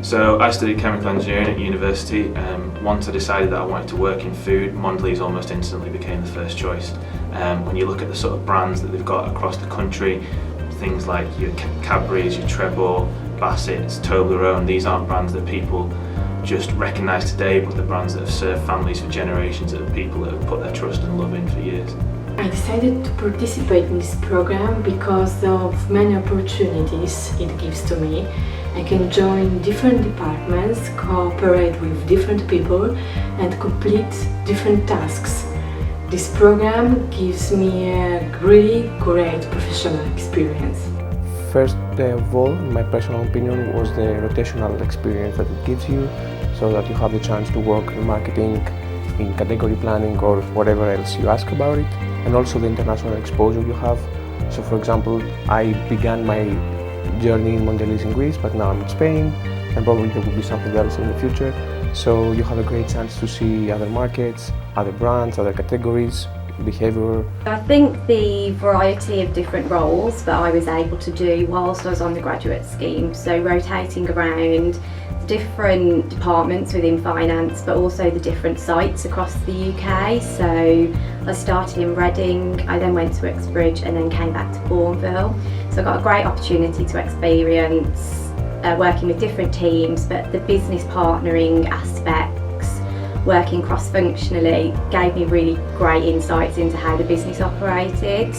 So I studied chemical engineering at university. Once I decided that I wanted to work in food, Mondelēz almost instantly became the first choice. When you look at the sort of brands that they've got across the country, things like your Cadbury's, your Trebor, Bassett's, Toblerone, these aren't brands that people just recognise today, but the brands that have served families for generations, that are people that have put their trust and love in for years. I decided to participate in this program because of many opportunities it gives to me. I can join different departments, cooperate with different people and complete different tasks. This program gives me a really great professional experience. First of all, in my personal opinion, was the rotational experience that it gives you, so that you have the chance to work in marketing, in category planning or whatever else you ask about it, and also the international exposure you have. So for example, I began my journey in Mondelēz in Greece, but now I'm in Spain, and probably there will be something else in the future. So you have a great chance to see other markets, other brands, other categories, behaviour. I think the variety of different roles that I was able to do whilst I was on the graduate scheme, so rotating around different departments within finance, but also the different sites across the UK. So I started in Reading, I then went to Uxbridge and then came back to Bourneville. So I got a great opportunity to experience working with different teams, but the business partnering aspects, working cross-functionally, gave me really great insights into how the business operated.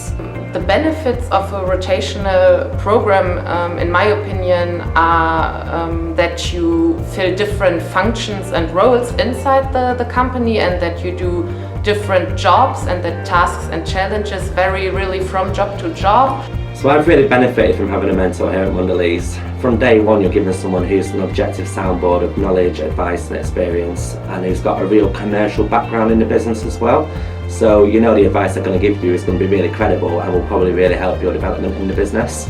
The benefits of a rotational program, in my opinion, are that you fill different functions and roles inside the company, and that you do different jobs, and that tasks and challenges vary really from job to job. So I've really benefited from having a mentor here at Mondelēz. From day one, you're given someone who's an objective soundboard of knowledge, advice and experience, and who's got a real commercial background in the business as well. So you know the advice they're going to give you is going to be really credible and will probably really help your development in the business.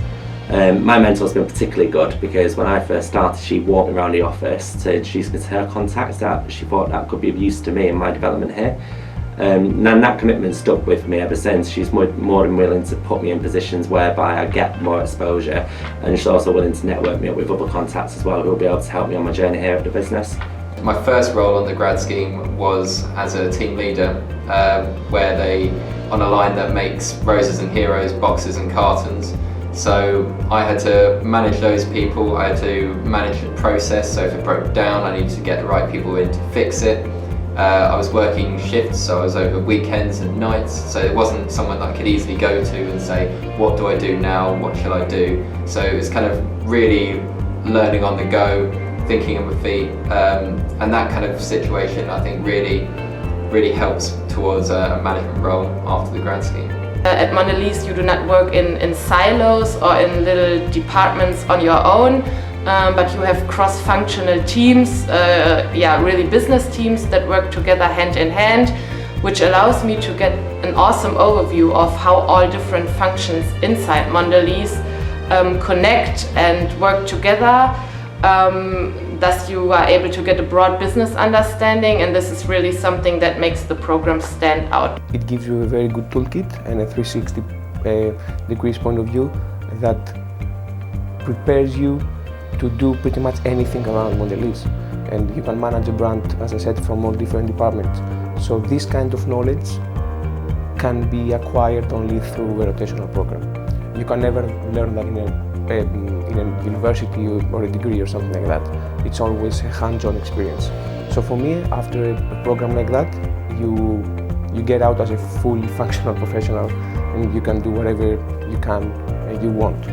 My mentor's been particularly good because when I first started, she walked me around the office to introduce me to her contacts that she thought that could be of use to me in my development here. And that commitment stuck with me ever since. She's more than willing to put me in positions whereby I get more exposure, and she's also willing to network me up with other contacts as well who will be able to help me on my journey here at the business. My first role on the grad scheme was as a team leader, where they, on a line that makes Roses and Heroes boxes and cartons. So I had to manage those people, I had to manage the process, so if it broke down I needed to get the right people in to fix it. I was working shifts, so I was over weekends and nights, so it wasn't someone that I could easily go to and say, what do I do now, what shall I do? So it was kind of really learning on the go, thinking on my feet, and that kind of situation I think really helps towards a management role after the grad scheme. At Mondelēz you do not work in silos or in little departments on your own, but you have cross-functional teams, really business teams that work together hand in hand, which allows me to get an awesome overview of how all different functions inside Mondelēz connect and work together. Thus you are able to get a broad business understanding, and this is really something that makes the program stand out. It gives you a very good toolkit and a 360 degrees point of view that prepares you to do pretty much anything around Mondelēz, and you can manage a brand, as I said, from all different departments. So this kind of knowledge can be acquired only through a rotational program. You can never learn that in a university or a degree or something like that. It's always a hands-on experience. So for me, after a program like that, you get out as a fully functional professional, and you can do whatever you want.